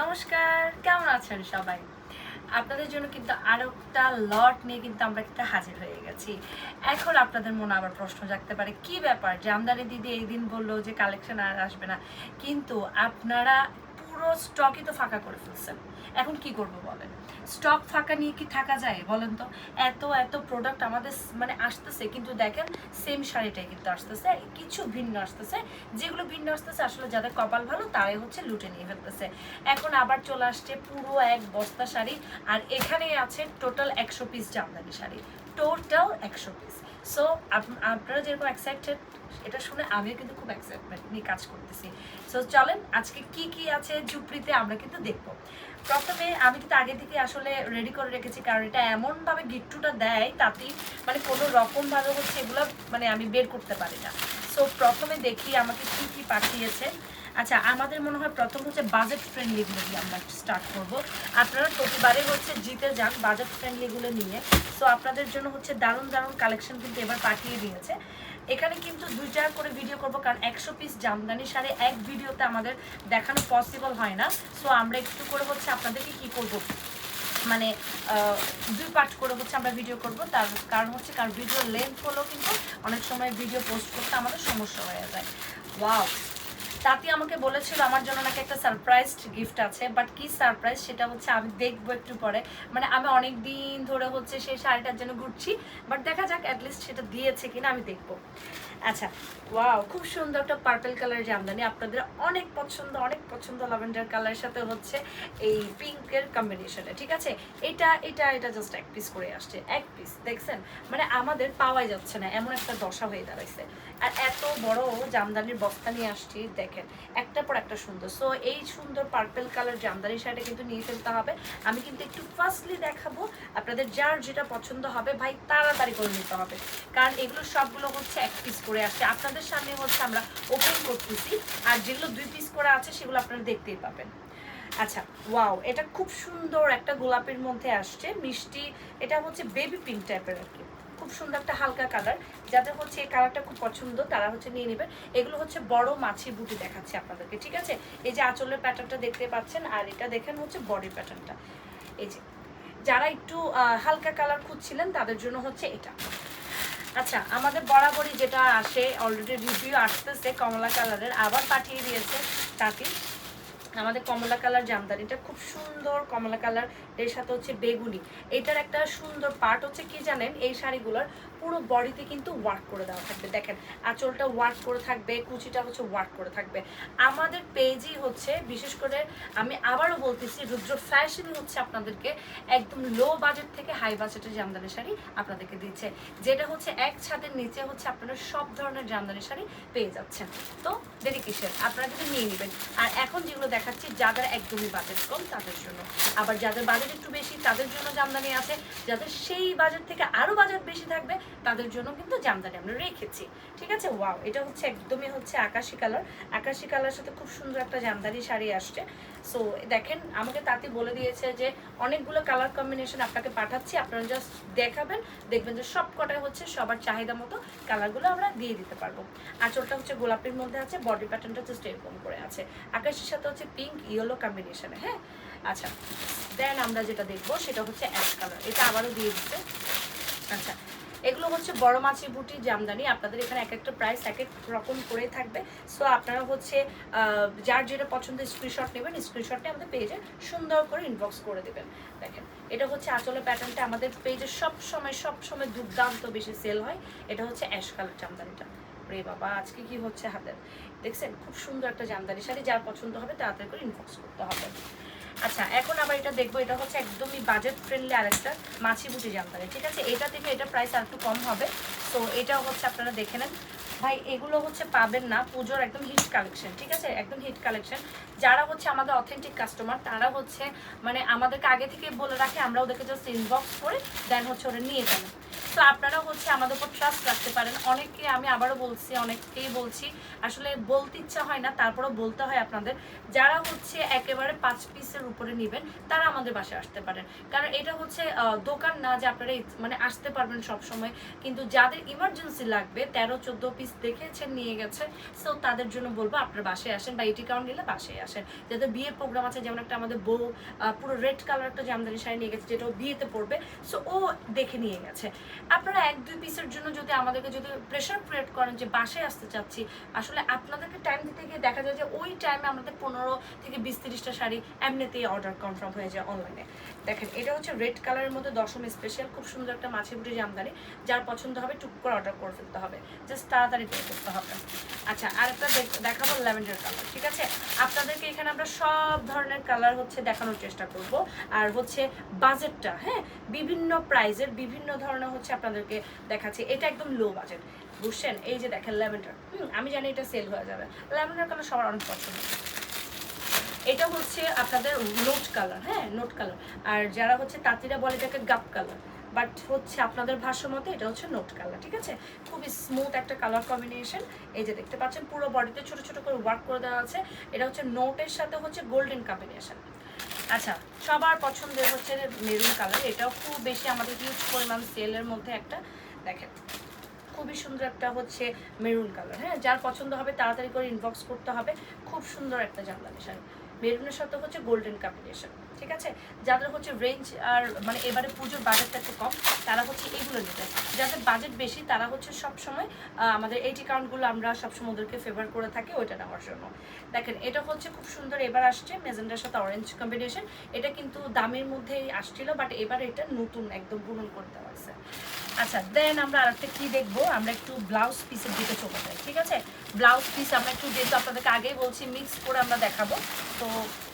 নমস্কার, কেমন আছেন সবাই? আপনাদের জন্য কিন্তু আরো একটা লট নিয়ে কিন্তু আমরা একটা হাজির হয়ে গেছি। এখন আপনাদের মনে আবার প্রশ্ন জাগতে পারে, কি ব্যাপার? জামদানি দিদি এই দিন বলল যে কালেকশন আর আসবে না। কিন্তু আপনারা পুরো স্টকই তো ফাঁকা করে ফেলছেন। এখন কি করব বলেন? স্টক ফাঁকা নিয়ে কি থাকা যায় বলেন তো? এত এত প্রোডাক্ট আমাদের মানে আসতেছে, কিন্তু দেখেন সেম শাড়িটাই কিন্তু আসতেছে, কিছু ভিন্ন আসতেছে। যেগুলো ভিন্ন আসতেছে আসলে যাদের কপাল ভালো তারাই হচ্ছে লুটে নিয়ে ফেলতেছে। এখন আবার চলে আসছে পুরো এক বস্তা শাড়ি, আর এখানে আছে total 100 piece Jamdani sari, total 100 piece. So আপনারা যেরকম এক্সাইটেড, এটা শুনে আমিও কিন্তু খুব এক্সাইটমেন্ট নিয়ে কাজ করতেছি। সো চলেন আজকে কি কি আছে ঝুপড়িতে আমরা কিন্তু দেখবো। প্রথমে আমি কিন্তু আগে থেকে আসলে রেডি করে রেখেছি, কারণ এটা এমনভাবে গিট্টুটা দেয় তাতেই মানে কোনো রকমভাবে হচ্ছে এগুলো মানে আমি বের করতে পারি না। সো প্রথমে দেখি আমাকে কি কি পাঠিয়েছে। আচ্ছা, আমাদের মনে হয় প্রথম হচ্ছে বাজেট ফ্রেন্ডলিগুলো দিয়ে আমরা স্টার্ট করব। আপনারা প্রতিবারে হচ্ছে জিতে যান বাজেট ফ্রেন্ডলিগুলো নিয়ে। সো আপনাদের জন্য হচ্ছে দারুণ দারুণ কালেকশন কিন্তু এবার পাঠিয়ে দিয়েছে। এখানে কিন্তু 2টা করে ভিডিও করব, কারণ 100 পিস জামদানি শাড়ি এক ভিডিওতে আমাদের দেখানো পসিবল হয় না। সো আমরা একটু করে হচ্ছে আপনাদেরকে কি করব, মানে 2 পার্ট করে হচ্ছে আমরা ভিডিও করব। তার কারণ হচ্ছে কারণ ভিডিও লেন্থ হলেও কিন্তু অনেক সময় ভিডিও পোস্ট করতে আমাদের সমস্যা হয়ে যায়। ওয়াও, তাতি আমাকে বলেছিল আমার জন্য নাকি একটা সারপ্রাইজ গিফট আছে, বাট কি সারপ্রাইজ সেটা হচ্ছে আমি দেখবো একটু পরে। মানে আমি অনেক দিন ধরে হচ্ছে সেই শাড়িটার জন্য ঘুরছি, বাট দেখা যাক অ্যাটলিস্ট সেটা দিয়েছে কিনা, আমি দেখবো। আচ্ছা, ওয়াও, খুব সুন্দর একটা পার্পল কালারের জামদানি, আপনাদের অনেক পছন্দ অনেক পছন্দ। ল্যাভেন্ডার কালারের সাথে হচ্ছে এই পিঙ্কের কম্বিনেশনে, ঠিক আছে। এটা এটা এটা জাস্ট এক পিস করে আসছে, এক পিস দেখছেন, মানে আমাদের পাওয়াই যাচ্ছে না, এমন একটা দশা হয়ে দাঁড়াইছে। আর এত বড় জামদানির বস্তা নিয়ে আসছি, দেখেন একটা পর একটা সুন্দর। সো এই সুন্দর পার্পল কালার জামদানি শাড়িটা কিন্তু নিয়ে ফেলতে হবে। আমি কিন্তু একটু ফার্স্টলি দেখাবো, আপনাদের যার যেটা পছন্দ হবে ভাই তাড়াতাড়ি করে নিতে হবে, কারণ এগুলো সবগুলো হচ্ছে এক পিস করে আসছে। আপনাদের সামনে হচ্ছে আমরা ওপেন করতেছি, আর যেগুলো 2 পিস করে আছে সেগুলো আপনারা দেখতেই পাবেন। আচ্ছা, ওয়াও, এটা খুব সুন্দর একটা গোলাপের মধ্যে আসছে, মিষ্টি। এটা হচ্ছে বেবি পিঙ্ক টাইপের আর কি, খুব সুন্দর একটা হালকা কালার। যাদের হচ্ছে এই কালারটা খুব পছন্দ তারা হচ্ছে নিয়ে নেবেন। এগুলো হচ্ছে বড় মাছি বুটি দেখাচ্ছে আপনাদেরকে, ঠিক আছে। এই যে আঁচলের প্যাটার্নটা দেখতে পাচ্ছেন, আর এটা দেখেন হচ্ছে বডি প্যাটার্নটা। এই যে যারা একটু হালকা কালার খুঁজছিলেন তাদের জন্য হচ্ছে এটা। আচ্ছা, আমাদের বরাবরই যেটা আসে, অলরেডি রিভিউ আসতেছে কমলা কালারের, আবার পাঠিয়ে দিয়েছে তাকে আমাদের কমলা কালার জামদানিটা, খুব সুন্দর কমলা কালার, এর সাথে হচ্ছে বেগুনি। এটার একটা সুন্দর পার্ট হচ্ছে কি জানেন, এই শাড়িগুলোর পুরো বডিতে কিন্তু ওয়ার্ক করে দেওয়া থাকবে, দেখেন আঁচলটা ওয়ার্ক করে থাকবে, কুচিটা হচ্ছে ওয়ার্ক করে থাকবে। আমাদের পেজই হচ্ছে বিশেষ করে, আমি আবারও বলতেছি, রুদ্র ফ্যাশনই হচ্ছে আপনাদেরকে একদম লো বাজেট থেকে হাই বাজেটের জামদানি শাড়ি আপনাদেরকে দিচ্ছে, যেটা হচ্ছে এক ছাদের নিচে হচ্ছে আপনারা সব ধরনের জামদানি শাড়ি পেয়ে যাচ্ছেন। তো দেরি কিসের, আপনারা কিন্তু নিয়ে নেবেন। আর এখন যেগুলো দেখাচ্ছি যাদের একদমই বাজেট কম তাদের জন্য, আবার যাদের বাজেট একটু বেশি তাদের জন্য জামদানি আছে, যাদের সেই বাজেট থেকে আরও বাজেট বেশি থাকবে তাদের জন্য কিন্তু জামদানি আমরা রেখেছি, ঠিক আছে। ওয়াও, এটা হচ্ছে একদমই হচ্ছে আকাশি কালার, আকাশি কালার সাথে খুব সুন্দর একটা জামদানি শাড়ি আসছে। সো দেখেন, আমাকে তাতে বলে দিয়েছে যে অনেকগুলো কালার কম্বিনেশন আপনাকে পাঠাচ্ছি, আপনারা জাস্ট দেখাবেন, দেখবেন যে সব কটাই হচ্ছে সবার চাহিদা মতো কালারগুলো আমরা দিয়ে দিতে পারবো। আঁচলটা হচ্ছে গোলাপের মধ্যে আছে, বডি প্যাটার্নটা জাস্ট এরকম করে আছে, আকাশের সাথে হচ্ছে পিঙ্ক ইয়েলো কম্বিনেশনে, হ্যাঁ। আচ্ছা, দেন আমরা যেটা দেখবো সেটা হচ্ছে অ্যাশ কালার, এটা আবারও দিয়ে দিচ্ছে। আচ্ছা, এগুলো হচ্ছে বড় মাছি বুটি জামদানি, আপনাদের এখানে এক একটা প্রাইস এক এক রকম করে থাকবে। সো আপনারা হচ্ছে যার যেটা পছন্দ স্ক্রিনশট নেবেন, স্ক্রিনশট নিয়ে আমাদের পেজে সুন্দর করে ইনবক্স করে দেবেন। দেখেন, এটা হচ্ছে আঁচলের প্যাটার্নটা, আমাদের পেজে সব সময় দুর্দান্ত বেশি সেল হয়। এটা হচ্ছে অ্যাশ কালার জামদানিটা। রে বাবা, আজকে কি হচ্ছে হাতের, দেখছেন খুব সুন্দর একটা জামদানি শাড়ি, যার পছন্দ হবে তাড়াতাড়ি করে ইনবক্স করতে হবে। আচ্ছা, এখন আবার এটা দেখবো, এটা হচ্ছে একদমই বাজেট ফ্রেন্ডলি আরেকটা মাছি বুটি জামদানি, ঠিক আছে। এটা থেকে এটা প্রাইস আর একটু কম হবে। তো এটাও হচ্ছে আপনারা দেখে নেন ভাই, এগুলো হচ্ছে পাবেন না, পুজোর একদম হিট কালেকশন, ঠিক আছে, একদম হিট কালেকশন। যারা হচ্ছে আমাদের অথেন্টিক কাস্টমার তারা হচ্ছে মানে আমাদেরকে আগে থেকে বলে রাখে, আমরা ওদেরকে জাস্ট ইনবক্স করে দেন হচ্ছে ওরা নিয়ে যাবেন। সো আপনারা হচ্ছে আমাদের উপর ট্রাস্ট রাখতে পারেন। অনেকে, আমি আবারও বলছি, অনেককেই বলছি, আসলে বলতে ইচ্ছা হয় না, তারপরেও বলতে হয় আপনাদের, যারা হচ্ছে একেবারে 5 পিসের উপরে নেবেন তারা আমাদের বাসায় আসতে পারেন। কারণ এটা হচ্ছে দোকান না যে আপনারা মানে আসতে পারবেন সব সময়, কিন্তু যাদের ইমার্জেন্সি লাগবে 13-14 পিস দেখেছেন নিয়ে গেছে, সো তাদের জন্য বলবো আপনার বাসায় আসেন, বা এটি কাউন্ট নিলে বাসায় আসেন। যাদের বিয়ের প্রোগ্রাম আছে, যেমন একটা আমাদের বউ পুরো রেড কালার একটা জামদানি শাড়ি নিয়ে গেছে, যেটা বিয়েতে পড়বে, সো ও দেখে নিয়ে গেছে। আপনারা 1-2 পিসের জন্য যদি আমাদেরকে যদি প্রেশার ক্রিয়েট করেন যে বাসায় আসতে চাচ্ছি, আসলে আপনাদেরকে টাইম দিতে গিয়ে দেখা যায় যে ওই টাইমে আমাদের 15-20-30টা শাড়ি এমনিতেই অর্ডার কনফার্ম হয়ে যায় অনলাইনে। দেখেন এটা হচ্ছে রেড কালারের মধ্যে দশম স্পেশাল, খুব সুন্দর একটা মাছি বুটি জামদানি, যার পছন্দ হবে টুক করে অর্ডার করে ফেলতে হবে, জাস্ট তাড়াতাড়ি পে করতে হবে। আচ্ছা, আরেকটা দেখাবো ল্যাভেন্ডার কালার, ঠিক আছে? আপনাদেরকে এখানে আমরা সব ধরনের কালার হচ্ছে দেখানোর চেষ্টা করব, আর হচ্ছে বাজেটটা, হ্যাঁ, বিভিন্ন প্রাইজের বিভিন্ন ধরনের হচ্ছে আপনাদেরকে দেখাচ্ছি। এটা একদম লো বাজেট, বুঝছেন? এই যে দেখেন ল্যাভেন্ডার, আমি জানি এটা সেল হয়ে যাবে, ল্যাভেন্ডার কালার সবার অনেক পছন্দ। এটা হচ্ছে আপনাদের নোট কালার, হ্যাঁ, নোট কালার, আর যারা হচ্ছে তাঁতিরা বলে এটাকে গাপ কালার, বাট হচ্ছে আপনাদের ভাষ্য মতে এটা হচ্ছে নোট কালার, ঠিক আছে? খুবই স্মুথ একটা কালার কম্বিনেশন। এই যে দেখতে পাচ্ছেন পুরো বডিতে ছোট ছোট করে ওয়ার্ক করে দেওয়া আছে। এটা হচ্ছে নোটের সাথে হচ্ছে গোল্ডেন কম্বিনেশন। আচ্ছা, সবার পছন্দের হচ্ছে মেরুন কালার, এটাও খুব বেশি আমাদের হিউজ পরিমাণ সেলের মধ্যে একটা, দেখেন খুবই সুন্দর একটা হচ্ছে মেরুন কালার, হ্যাঁ, যার পছন্দ হবে তাড়াতাড়ি করে ইনবক্স করতে হবে। খুব সুন্দর একটা জামদানি শাড়ি, মেরুনের সাথে হচ্ছে গোল্ডেন কম্বিনেশন, ঠিক আছে? যাদের হচ্ছে রেঞ্জ আর মানে এবারে পুজোর বাজেটটা একটু কম, তারা হচ্ছে এগুলো নিতে। যাদের বাজেট বেশি তারা হচ্ছে সবসময় আমাদের এইটি কাউন্টগুলো আমরা সবসময় ওদেরকে ফেভার করে থাকি ওইটা নেওয়ার জন্য। দেখেন এটা হচ্ছে খুব সুন্দর, এবার আসছে মেজেন্ডার সাথে অরেঞ্জ কম্বিনেশন। এটা কিন্তু দামের মধ্যেই আসছিল, বাট এবার এটা নতুন একদম বুনন করতে হয়েছে। আচ্ছা, দেন আমরা আরেকটা কি দেখবো, আমরা একটু ব্লাউজ পিসের দিকে চলে যাই, ঠিক আছে? ব্লাউজ পিস আমরা একটু, যেহেতু আপনাদেরকে আগেই বলছি মিক্স করে আমরা দেখাবো, তো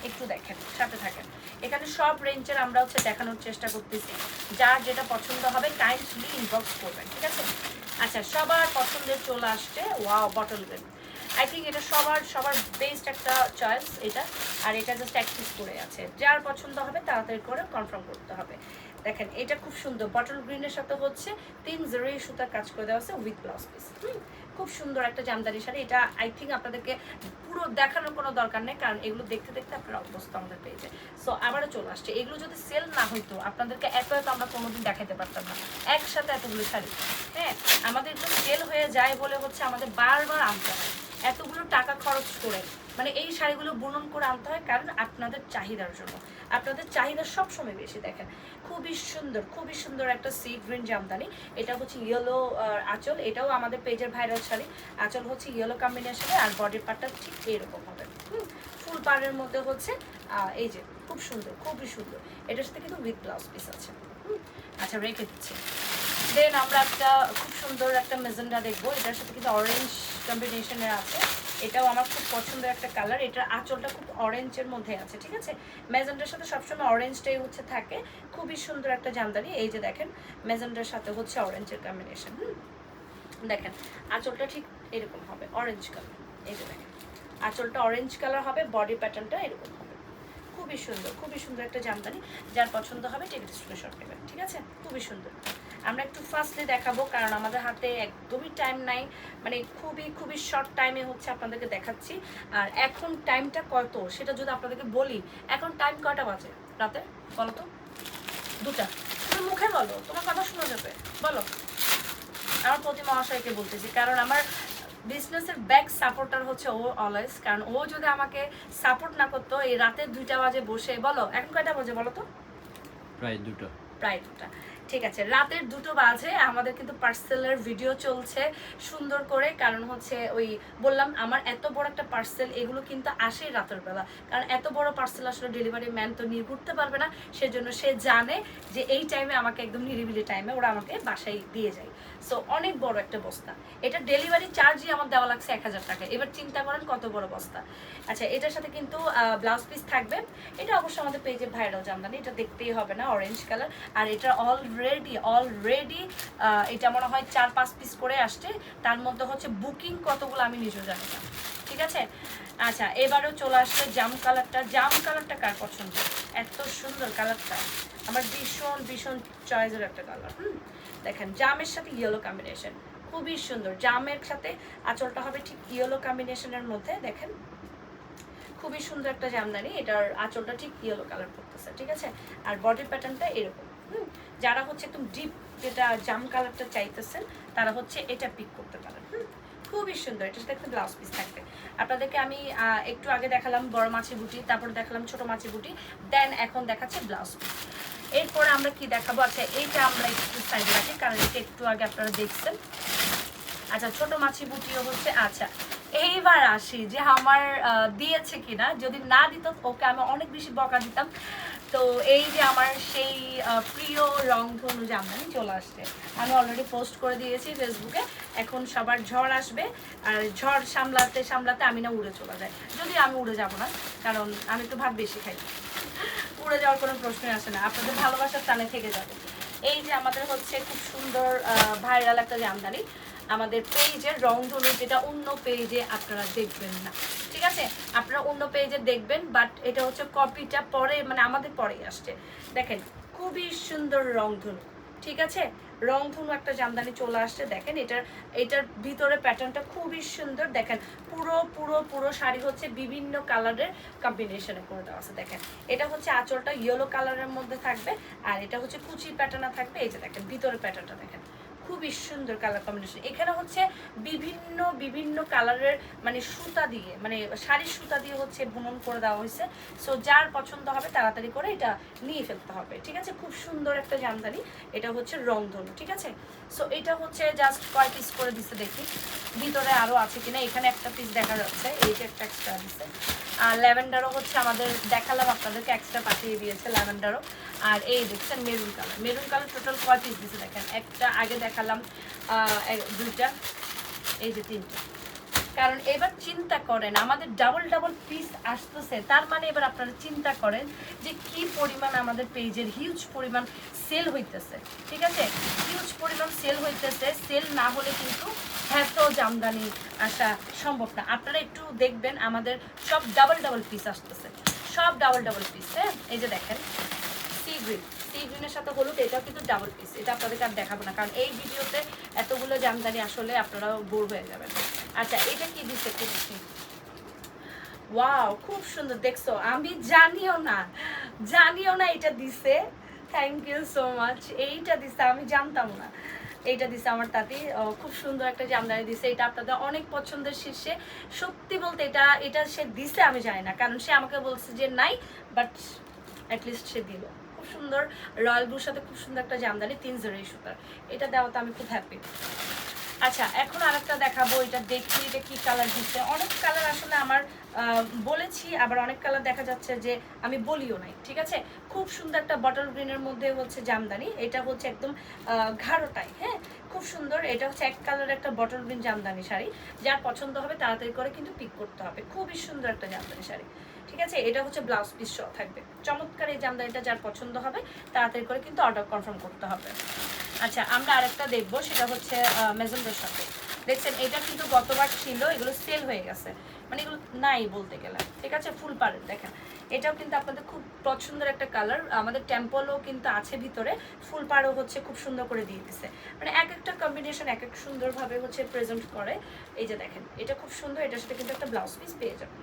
একটু দেখেন, সাথে থাকেন। এখানে সব রেঞ্জের আমরা হচ্ছে দেখানোর চেষ্টা করতেছি, যার যেটা পছন্দ হবে কাইন্ডলি ইনবক্স করবেন, ঠিক আছে? আচ্ছা, সবার পছন্দের চলে আসছে wow bottle green. I think এটা সবার বেস্ট একটা চয়েস এটা, আর এটা জাস্ট এক পিস করে আছে, যার পছন্দ হবে তাড়াতাড়ি করে কনফার্ম করতে হবে। দেখেন এটা খুব সুন্দর, বটল গ্রিনের সাথে হচ্ছে 3 জরি সুতার কাজ করে দেওয়া আছে উইথ ব্লাউজ পিস। খুব সুন্দর একটা জামদানি শাড়ি, এটা আই থিঙ্ক আপনাদেরকে পুরো দেখানোর কোনো দরকার নেই, কারণ এগুলো দেখতে দেখতে আপনারা অভ্যস্ত আমাদের পেয়েছে। সো আবারও চলে আসছে, এগুলো যদি সেল না হইতো আপনাদেরকে এত আমরা কোনোদিন দেখাতে পারতাম না একসাথে এতগুলো শাড়ি। হ্যাঁ, আমাদের এগুলো সেল হয়ে যায় বলে হচ্ছে আমাদের বারবার আনতে হয় এতগুলো টাকা খরচ করে, মানে এই শাড়িগুলো বুনন করে আনতে হয়, কারণ আপনাদের চাহিদার জন্য। আপনাদের চাহিদা সবসময় বেশি। দেখেন খুবই সুন্দর একটা সি গ্রিন জামদানি, এটা হচ্ছে ইয়েলো আঁচল, এটাও আমাদের পেজের ভাইরাল শাড়ি। আঁচল হচ্ছে ইয়েলো কম্বিনেশনে, আর বডির পার্টটা ঠিক এরকম হবে, ফুল পাড়ের মধ্যে হচ্ছে এই যে খুবই সুন্দর। এটার সাথে কিন্তু উইথ ব্লাউজ পিস আছে। আচ্ছা, রেখে দিচ্ছি। দেন আমরা একটা খুব সুন্দর একটা মেজেন্ডা দেখবো, এটার সাথে কিন্তু অরেঞ্জ কম্বিনেশনের আছে, এটাও আমার খুব পছন্দের একটা কালার। এটার আঁচলটা খুব অরেঞ্জের মধ্যে আছে, ঠিক আছে? মেজেন্ডার সাথে সবসময় অরেঞ্জটাই হচ্ছে থাকে। খুবই সুন্দর একটা জামদানি। এই যে দেখেন মেজেন্ডার সাথে হচ্ছে অরেঞ্জের কম্বিনেশন। দেখেন আঁচলটা ঠিক এরকম হবে, অরেঞ্জ কালার। এই যে দেখেন আঁচলটা অরেঞ্জ কালার হবে, বডি প্যাটার্নটা এরকম হবে। খুবই সুন্দর একটা জামদানি, যার পছন্দ হবে টেবিল স্ক্রিনশট নেবেন, ঠিক আছে? খুবই সুন্দর। আমরা একটু ফাস্টলি দেখাবো, কারণ আমাদের হাতে একদমই টাইম নাই, মানে খুবই শর্ট টাইমে হচ্ছে আপনাদেরকে দেখাচ্ছি। আর এখন টাইমটা কত সেটা যদি আপনাদেরকে বলি, এখন টাইম কয়টা বাজে রাতে বলো তো? 2টা। তুমি মুখে বলো, তোমার কথা শোনা যাবে, বলো। আমার প্রতি মহাশয়কে বলতেছি, কারণ আমার বিজনেসের ব্যাক সাপোর্টার হচ্ছে ও অলওয়েজ, কারণ ও যদি আমাকে সাপোর্ট না করতো এই রাতে 2টা বাজে বসে, বলো এখন কয়টা বাজে বলো তো? প্রায় 2টা। ঠিক আছে, রাতের 2টো বাজে আমাদের কিন্তু পার্সেলের ভিডিও চলছে সুন্দর করে, কারণ হচ্ছে ওই বললাম আমার এত বড় একটা পার্সেল, এগুলো কিন্তু আসে রাতের বেলা, কারণ এত বড় পার্সেল আসলে ডেলিভারি ম্যান তো নিয়ে ঘুরতে পারবে না, সেজন্য সে জানে যে এই টাইমে আমাকে একদম নিরিবিলি টাইমে ওরা আমাকে বাসায় দিয়ে যায়। সো অনেক বড় একটা বস্তা, এটা ডেলিভারি চার্জই আমার দেওয়া লাগছে 1000 টাকা, এবার চিন্তা করেন কত বড় বস্তা। আচ্ছা, এটার সাথে কিন্তু ব্লাউজ পিস থাকবে, এটা অবশ্য আমাদের পেজে ভাইরাল জামদানি, এটা দেখতেই হবে না, অরেঞ্জ কালার। আর এটা অলরেডি এটা মনে হয় 4-5 পিস করে আসছে, তার মধ্যে হচ্ছে বুকিং কতগুলো আমি নিজেও জানি না, ঠিক আছে? আচ্ছা, এবারেও চলে আসছে জাম কালারটা কার পছন্দ? এত সুন্দর কালারটা, আমার ভীষণ চয়েসের একটা কালার। দেখেন জামের সাথে ইয়েলো কম্বিনেশন, খুবই সুন্দর। জামের সাথে আঁচলটা হবে ঠিক ইয়েলো কম্বিনেশনের মধ্যে, দেখেন খুবই সুন্দর একটা জামদানি। এটার আঁচলটা ঠিক ইয়েলো কালার করতেছে, ঠিক আছে। আর বডি প্যাটার্নটা এরকম। যারা হচ্ছে একদম ডিপ যেটা জাম কালারটা চাইতেছেন তারা হচ্ছে এটা পিক করতে পারেন। খুবই সুন্দর। এটার সাথে একটা ব্লাউজ পিস থাকবে। আপনাদেরকে আমি একটু আগে দেখালাম বড় মাছি বুটি, তারপরে দেখালাম ছোট মাছি বুটি, দেন এখন দেখাচ্ছে ব্লাউজ পিস। এরপরে আমরা কি দেখাবো, আচ্ছা এইটা আমরা একটু সাইডে রাখি কারণ এটা একটু আগে আপনারা দেখছেন। আচ্ছা ছোট মাছি বুটিও হচ্ছে। আচ্ছা এইবার আসি যে আমার দিয়েছে কিনা, যদি না দিত ওকে আমি অনেক বেশি বকা দিতাম। তো এই যে আমার সেই প্রিয় রংধনু জামদানি চলে আসছে, আমি অলরেডি পোস্ট করে দিয়েছি ফেসবুকে। এখন সবার ঝড় আসবে, আর ঝড় সামলাতে সামলাতে আমি না উড়ে চলে যাই। যদি আমি উড়ে যাব না, কারণ আমি একটু ভাত বেশি খাই, উড়ে যাওয়ার কোনো প্রশ্নই আসে না, আপনাদের ভালোবাসার টানে থেকে যাবে। এই যে আমাদের হচ্ছে খুব সুন্দর ভাইরাল একটা জামদানি, আমাদের পেজের রংধনু, যেটা অন্য পেজে আপনারা দেখবেন না, ঠিক আছে। আপনারা অন্য পেজে দেখবেন, বাট এটা হচ্ছে কপিটা পরে, মানে আমাদের পরেই আসছে। দেখেন খুবই সুন্দর রংধনু, ঠিক আছে। রংধনু একটা জামদানি চলে আসছে। দেখেন এটার ভিতরে প্যাটার্নটা খুবই সুন্দর। দেখেন পুরো পুরো পুরো শাড়ি হচ্ছে বিভিন্ন কালারের কম্বিনেশনে করে দেওয়া আছে। দেখেন এটা হচ্ছে আঁচলটা ইয়েলো কালারের মধ্যে থাকবে, আর এটা হচ্ছে কুচি প্যাটার্ন থাকবে। এই যে দেখেন ভিতরে প্যাটার্নটা দেখেন খুবই সুন্দর কালার কম্বিনেশন। এখানে হচ্ছে বিভিন্ন বিভিন্ন কালারের মানে সুতা দিয়ে, মানে শাড়ির সুতা দিয়ে হচ্ছে বুনন করে দেওয়া হয়েছে। সো যার পছন্দ হবে তাড়াতাড়ি করে এটা নিয়ে ফেলতে হবে, ঠিক আছে। খুব সুন্দর একটা জামদানি, এটা হচ্ছে রংধনু, ঠিক আছে। সো এটা হচ্ছে জাস্ট কয় পিস করে দিছে দেখি, ভিতরে আরও আছে কিনা। এখানে একটা পিস দেখা যাচ্ছে, এই যে একটা এক্সট্রা দিচ্ছে। আর ল্যাভেন্ডারও হচ্ছে আমাদের দেখালাম, আপনাদেরকে এক্সট্রা পাঠিয়ে দিয়েছে ল্যাভেন্ডারও। আর এই দেখছেন maroon colour, maroon colour total কয় পিস দিচ্ছে দেখেন, একটা আগে দেখালাম, দুইটা, এই যে তিনটা। কারণ এবার চিন্তা করেন আমাদের ডাবল ডাবল পিস আসতেছে, তার মানে এবার আপনারা চিন্তা করেন যে কি পরিমাণ আমাদের পেজের হিউজ পরিমাণ সেল হইতেছে, ঠিক আছে। হিউজ পরিমাণ সেল হইতেছে, সেল না হলে কিন্তু এত জামদানি আসা সম্ভব না। আপনারা একটু দেখবেন আমাদের সব ডাবল ডাবল পিস আসতেছে, সব ডাবল ডাবল পিস। হ্যাঁ এই যে দেখেন সি গ্রিনের সাথে হলুদ, এটাও কিন্তু ডাবল পিস। এটা আপনাদেরকে আর দেখাবো না, কারণ এই ভিডিওতে এতগুলো জামদানি আসলে আপনারাও বোর হয়ে যাবেন। আচ্ছা এটা কি দিচ্ছে একটু দেখি। ওয়াও খুব সুন্দর, দেখছো আমি জানিও না এটা দিছে। Thank you so much. এইটা দিছে আমি জানতাম না, এইটা দিছে আমার তাঁতি। খুব সুন্দর একটা জামদানি দিছে, এটা আপনাদের অনেক পছন্দের শীর্ষে। সত্যি বলতে এটা সে দিছে আমি জানি না, কারণ সে আমাকে বলছে যে নাই, বাট অ্যাটলিস্ট সে দিল। খুব সুন্দর রয়্যাল ব্লুর সাথে খুব সুন্দর একটা জামদানি 3 জরি সুতার, এটা দেওয়াতে আমি খুব হ্যাপি। আচ্ছা এখন আরেকটা দেখাবো, এটা দেখি এটা কি কালার দিচ্ছে। অনেক কালার আসলে আমার বলেছি, আবার অনেক কালার দেখা যাচ্ছে যে আমি বলিও নাই, ঠিক আছে। খুব সুন্দর একটা বটল গ্রিনের মধ্যে হচ্ছে জামদানি, এটা হচ্ছে একদম ঘাড়োটাই। হ্যাঁ খুব সুন্দর, এটা হচ্ছে এক কালারের একটা বটল গ্রিন জামদানি শাড়ি। যার পছন্দ হবে তাড়াতাড়ি করে কিন্তু পিক করতে হবে। খুবই সুন্দর একটা জামদানি শাড়ি, ঠিক আছে। এটা হচ্ছে ব্লাউজ পিস সহ থাকবে। চমৎকার এই জামদানিটা, যার পছন্দ হবে তাড়াতাড়ি করে কিন্তু অর্ডার কনফার্ম করতে হবে। আচ্ছা আমরা আরেকটা দেখবো, সেটা হচ্ছে মেজেন্ডার সাথে। দেখছেন এটা কিন্তু গতবার ছিল, এগুলো সেল হয়ে গেছে, মানে এগুলো নাই বলতে গেলে, ঠিক আছে। ফুল পাড়ের দেখেন, এটাও কিন্তু আপনাদের খুব পছন্দের একটা কালার। আমাদের টেম্পলও কিন্তু আছে ভিতরে, ফুল পাড়ও হচ্ছে খুব সুন্দর করে দিয়ে দিচ্ছে। মানে এক একটা কম্বিনেশন এক এক সুন্দরভাবে হচ্ছে প্রেজেন্ট করে। এই যে দেখেন এটা খুব সুন্দর, এটার সাথে কিন্তু একটা ব্লাউজ পিস পেয়ে যাবেন।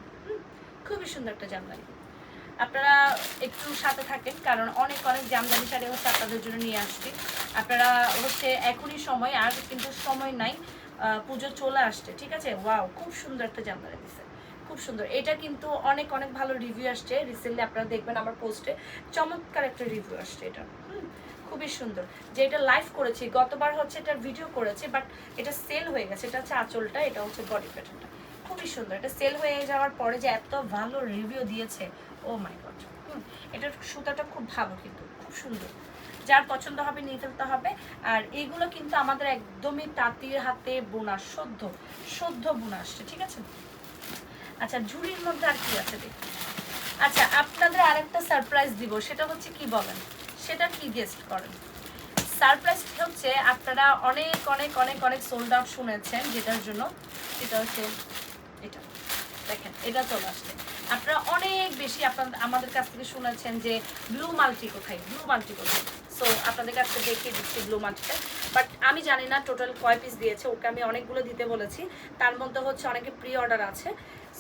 খুবই সুন্দর একটা জামদানি। আপনারা একটু সাথে থাকেন, কারণ অনেক অনেক জামদানি শাড়ি হচ্ছে আপনাদের জন্য নিয়ে আসছি। আপনারা হচ্ছে এখনই সময়, আর কিন্তু সময় নাই, পুজো চলে আসছে, ঠিক আছে। ওয়াও খুব সুন্দর একটা জামদানি দিচ্ছে, খুব সুন্দর। এটা কিন্তু অনেক অনেক ভালো রিভিউ আসছে রিসেন্টলি, আপনারা দেখবেন আমার পোস্টে চমৎকার একটা রিভিউ আসছে এটা। খুবই সুন্দর, যে এটা লাইভ করেছি গতবার হচ্ছে এটা ভিডিও করেছি, বাট এটা সেল হয়ে গেছে। এটা হচ্ছে আঁচলটা, এটা হচ্ছে বডি প্যাটার্নটা, খুবই সুন্দর। এটা সেল হয়ে যাওয়ার পরে যে এত ভালো রিভিউ দিয়েছে, ও মাই গড। এটার সুতাটা খুব ভালো, কিন্তু খুব সুন্দর। যার পছন্দ হবে নিয়ে ফেলতে হবে। আর এগুলো কিন্তু আমাদের একদমই তাঁতির হাতে বোনা, সদ্য বোনা আসছে, ঠিক আছে। আচ্ছা ঝুড়ির মধ্যে আর কি আছে দেখি। আচ্ছা আপনাদের আরেকটা সারপ্রাইজ দিব, সেটা হচ্ছে কি বলেন, সেটা কি গেস্ট করেন। সারপ্রাইজ হচ্ছে আপনারা অনেক অনেক অনেক অনেক সোল্ড আউট শুনেছেন, যেটার জন্য এটা হচ্ছে এটা দেখেন, এটা চলে আসছে। আপনারা অনেক বেশি আমাদের কাছ থেকে শুনেছেন যে ব্লু মাল্টি কোথায়, ব্লু মাল্টি কোথায়। সো আপনাদের কাছে দেখিয়ে দিচ্ছি ব্লু মাল্টিটা। বাট আমি জানি না টোটাল কয় পিস দিয়েছে, ওকে আমি অনেকগুলো দিতে বলেছি, তার মধ্যে হচ্ছে অনেকে প্রি অর্ডার আছে।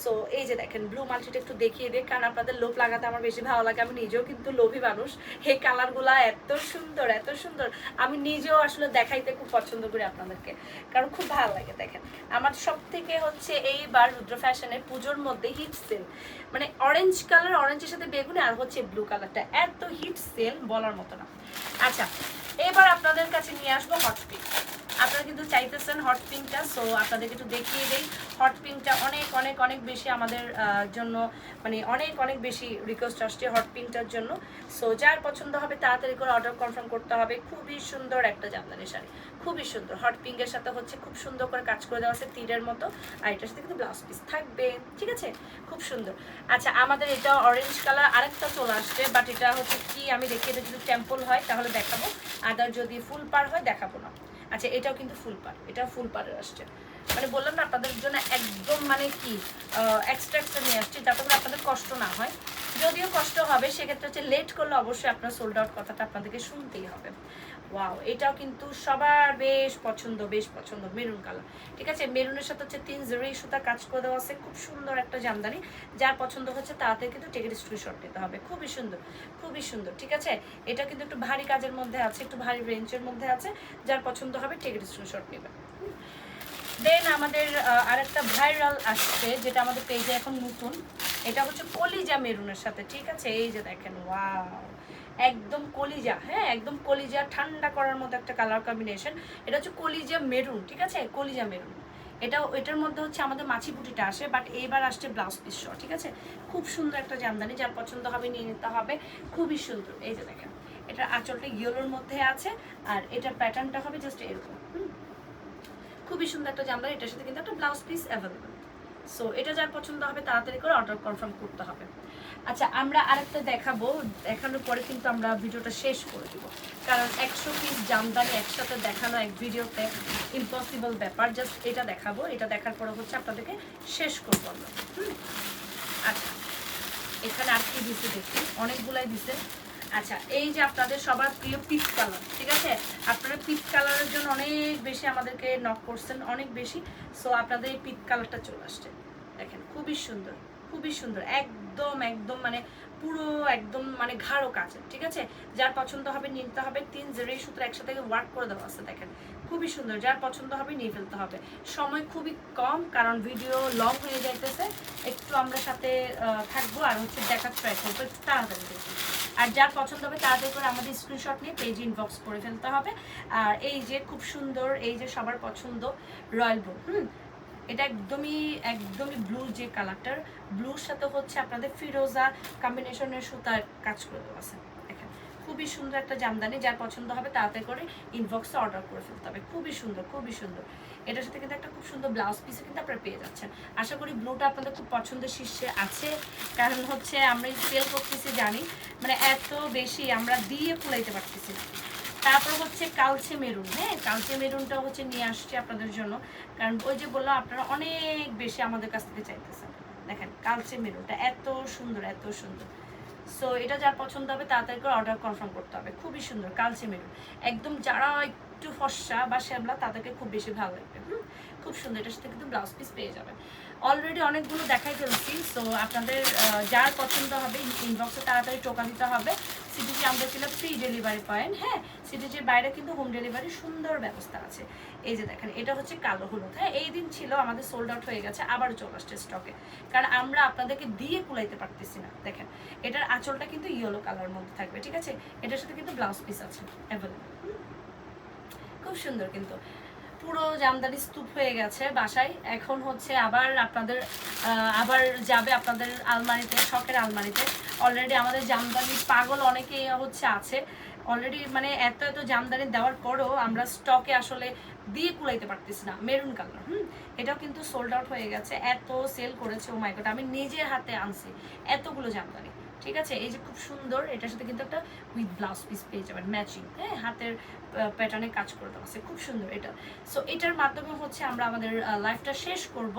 সো এই যে দেখেন ব্লু মাল্টিটা একটু দেখিয়ে দিই, কারণ আপনাদের লোভ লাগাতে আমার বেশি ভালো লাগে। আমি নিজেও কিন্তু লোভী মানুষ, এই কালারগুলো এত সুন্দর এত সুন্দর, আমি নিজেও আসলে দেখাইতে খুব পছন্দ করি আপনাদেরকে, কারণ খুব ভালো লাগে। দেখেন আমার সব থেকে হচ্ছে এইবার রুদ্র ফ্যাশনের পুজোর মধ্যে হিট সেল, মানে অরেঞ্জ কালার, অরেঞ্জের সাথে বেগুনি, আর হচ্ছে ব্লু কালারটা এত হিট সেল বলার মতো না। আচ্ছা এবার আপনাদের কাছে নিয়ে আসবো হট পিঙ্ক। আপনারা কিন্তু চাইতেছেন হট পিঙ্কটা, সো আপনাদেরকে একটু দেখিয়ে দেই। হট পিঙ্কটা অনেক অনেক অনেক বেশি আমাদের জন্য, মানে অনেক অনেক বেশি রিকোয়েস্ট আসছে হট পিঙ্কটার জন্য। সো যার পছন্দ হবে তাড়াতাড়ি করে অর্ডার কনফার্ম করতে হবে। খুবই সুন্দর একটা জামদানি শাড়ি, খুবই সুন্দর। হট পিঙ্কের সাথে হচ্ছে খুব সুন্দর করে কাজ করে দেওয়া আছে তীরের মতো, আর এটার সাথে কিন্তু ব্লাউজ পিস থাকবে, ঠিক আছে, খুব সুন্দর। আচ্ছা আমাদের এটা অরেঞ্জ কালার আরেকটা চলে আসছে, বাট এটা হচ্ছে কি আমি দেখিয়ে দিই, যদি টেম্পল হয় তাহলে দেখাবো, আদার যদি ফুল পার হয় দেখাবো না। আচ্ছা এটাও কিন্তু ফুল পার, এটা ফুল পারের আসছে, মানে বললাম না আপনাদের জন্য একদম মানে কি এক্সট্রা এক্সট্রা নিয়ে আসছি, যাতে করে আপনাদের কষ্ট না হয়। যদিও কষ্ট হবে সেক্ষেত্রে হচ্ছে লেট করলে অবশ্যই আপনার সোল্ড আউট কথাটা আপনাদেরকে শুনতেই হবে। ওয়াও এটাও কিন্তু সবার বেশ পছন্দ, বেশ পছন্দ, মেরুন কালার, ঠিক আছে। মেরুনের সাথে হচ্ছে 3 জরি সুতা কাজ করে দেওয়া আছে, খুব সুন্দর একটা জামদানি। যার পছন্দ হচ্ছে তাড়াতাড়ি কিন্তু টেকের স্ক্রিনশট নিতে হবে, খুবই সুন্দর, খুবই সুন্দর, ঠিক আছে। এটা কিন্তু একটু ভারী কাজের মধ্যে আছে, একটু ভারী রেঞ্জের মধ্যে আছে, যার পছন্দ হবে টেকের স্ক্রিনশট নেবে। দেন আমাদের আরেকটা ভাইরাল আসছে, যেটা আমাদের পেজে এখন নতুন, এটা হচ্ছে কলিজা মেরুনের সাথে, ঠিক আছে। এই যে দেখেন ওয়াও একদম কলিজা, হ্যাঁ একদম কলিজা, ঠান্ডা করার মতো একটা কালার কম্বিনেশন। এটা হচ্ছে কলিজা মেরুন, ঠিক আছে, কলিজা মেরুন। এটার মধ্যে হচ্ছে আমাদের মাছি পুটিটা আসে, বাট এইবার আসছে ব্লাউজ পিস সহ, ঠিক আছে। খুব সুন্দর একটা জামদানি, যার পছন্দ হবে নিয়ে নিতে হবে, খুবই সুন্দর। এই যে দেখেন এটার আঁচলটা ইয়েলোর মধ্যে আছে, আর এটার প্যাটার্নটা হবে জাস্ট এরকম, খুবই সুন্দর একটা জামদানি। এটার সাথে কিন্তু একটা ব্লাউজ পিস অ্যাভেলেবল। সো এটা যার পছন্দ হবে তাড়াতাড়ি করে অর্ডার কনফার্ম করতে হবে। আচ্ছা আমরা আরেকটা দেখাবো, দেখানোর পরে কিন্তু আমরা ভিডিওটা শেষ করে দিব, কারণ 100 পিস জামদানি একসাথে দেখানো এক ভিডিওতে ইম্পসিবল ব্যাপার। জাস্ট এটা দেখাবো, এটা দেখার পরে হচ্ছে আপনাদেরকে শেষ করবো আমরা। আচ্ছা এখানে আর কি দিচ্ছে দেখি, অনেকগুলাই দিচ্ছে। আচ্ছা এই যে আপনাদের সবার প্রিয় পিচ কালার, ঠিক আছে, আপনারা পিচ কালারের জন্য অনেক বেশি আমাদেরকে নক করছেন, অনেক বেশি। সো আপনাদের এই পিচ কালারটা চলে আসছে, দেখেন খুবই সুন্দর, খুবই সুন্দর, একদম একদম মানে পুরো একদম মানে গাঢ় কাজের, ঠিক আছে। যার পছন্দ হবে নিতে হবে, 3 জরি সুতো একসাথে ওয়ার্ক করে দেওয়া আছে, দেখেন খুবই সুন্দর। যার পছন্দ হবে নিয়ে ফেলতে হবে। সময় খুবই কম, কারণ ভিডিও লং হয়ে যাইতেছে, একটু আমরা সাথে থাকবো আর হচ্ছে দেখার ট্রাই করবো, একটু তাড়াতাড়ি দেখি। আর যার পছন্দ হবে তাড়াতাড়ি করে আমাদের স্ক্রিনশট নিয়ে পেজে ইনবক্স করে ফেলতে হবে। আর এই যে খুব সুন্দর, এই যে সবার পছন্দ রয়্যাল ব্লু, এটা একদমই একদমই ব্লু, যে কালারটার ব্লুর সাথে হচ্ছে আপনাদের ফিরোজা কম্বিনেশনের সুতার কাজ করে দেওয়া আছে, দেখেন খুবই সুন্দর একটা জামদানি। যার পছন্দ হবে তাড়াতাড়ি করে ইনবক্সে অর্ডার করে ফেলতে হবে, খুবই সুন্দর, খুবই সুন্দর। এটার সাথে কিন্তু একটা খুব সুন্দর ব্লাউজ পিসও কিন্তু আপনারা পেয়ে যাচ্ছেন। আশা করি ব্লুটা আপনাদের খুব পছন্দের শীর্ষে আছে, কারণ হচ্ছে আমরা সেল করতেছি জানি, মানে এত বেশি আমরা দিয়ে ফুলাইতে পারতেছি না। তারপর হচ্ছে কালচে মেরুন, হ্যাঁ কালচে মেরুনটাও হচ্ছে নিয়ে আসছি আপনাদের জন্য, কারণ ওই যে বললাম আপনারা অনেক বেশি আমাদের কাছ থেকে চাইতেছেন। দেখেন কালচে মেরুনটা এত সুন্দর, এত সুন্দর। সো এটা যার পছন্দ হবে তাড়াতাড়ি করে অর্ডার কনফার্ম করতে হবে, খুবই সুন্দর কালচে মেরুন, একদম যারা একটু ফর্সা বা শ্যামলা তাদেরকে খুব বেশি ভালো লাগবে। খুব সুন্দর, এটার সাথে কিন্তু ব্লাউজ পিস পেয়ে যাবেন। অলরেডি অনেকগুলো দেখাই ফেলছি, সো আপনাদের যার পছন্দ হবে ইনবক্সে তাড়াতাড়ি টোকা দিতে হবে। সিটিজি আমাদের ছিল ফ্রি ডেলিভারি পয়েন্ট, হ্যাঁ সিটিজির বাইরে কিন্তু হোম ডেলিভারির সুন্দর ব্যবস্থা আছে। এই যে দেখেন এটা হচ্ছে কালো হলুদ, হ্যাঁ এই দিন ছিল আমাদের সোল্ড আউট হয়ে গেছে, আবার চলে আসছে স্টকে, কারণ আমরা আপনাদেরকে দিয়ে কুলাইতে পারতেছি না। দেখেন এটার আঁচলটা কিন্তু ইয়েলো কালার মধ্যে থাকবে, ঠিক আছে, এটার সাথে কিন্তু ব্লাউজ পিস আছে অ্যাভেলেবল, খুব সুন্দর। কিন্তু পুরো জামদানি স্তূপ হয়ে গেছে বাসায়, এখন হচ্ছে আবার আপনাদের আবার যাবে আপনাদের আলমারিতে, শখের আলমারিতে। অলরেডি আমাদের জামদানি পাগল অনেকেই হচ্ছে আছে অলরেডি, মানে এত এত জামদানি দেওয়ার পরও আমরা স্টকে আসলে দিয়ে কুলাইতে পারতেছি না। মেরুন কালার, এটাও কিন্তু সোল্ড আউট হয়ে গেছে, এত সেল করেছে, ও মাই গড, আমি নিজের হাতে আনছি এতগুলো জামদানি, ঠিক আছে, এই যে খুব সুন্দর, এটার সাথে কিন্তু একটা উইথ ব্লাউজ পিস পেয়ে যাবেন ম্যাচিং, হ্যাঁ, হাতের প্যাটার্নে কাজ করে দেওয়া আছে, খুব সুন্দর এটা। সো এটার মাধ্যমে হচ্ছে আমরা আমাদের লাইফটা শেষ করব।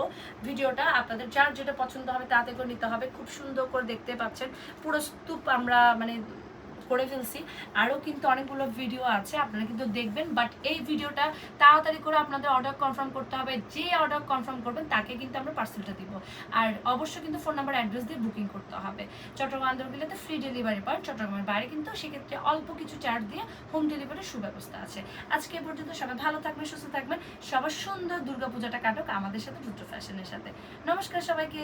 ভিডিওটা আপনাদের যার যেটা পছন্দ হবে তাতে করে নিতে হবে। খুব সুন্দর করে দেখতে পাচ্ছেন পুরো স্তূপ আমরা মানে করে ফেলছি। আরও কিন্তু অনেকগুলো ভিডিও আছে, আপনারা কিন্তু দেখবেন। বাট এই ভিডিওটা তাড়াতাড়ি করে আপনাদের অর্ডার কনফার্ম করতে হবে। যে অর্ডার কনফার্ম করবেন তাকে কিন্তু আমরা পার্সেলটা দিব। আর অবশ্যই কিন্তু ফোন নাম্বার অ্যাড্রেস দিয়ে বুকিং করতে হবে। চট্টগ্রাম আন্দরকিল্লাতে ফ্রি ডেলিভারি পান, চট্টগ্রামের বাইরে কিন্তু সেক্ষেত্রে অল্প কিছু চার্জ দিয়ে হোম ডেলিভারির সুব্যবস্থা আছে। আজকে এ পর্যন্ত, সবাই ভালো থাকবেন, সুস্থ থাকবেন, সবার সুন্দর দুর্গাপূজাটা কাটুক আমাদের সাথে, রুদ্র ফ্যাশনের সাথে। নমস্কার সবাইকে।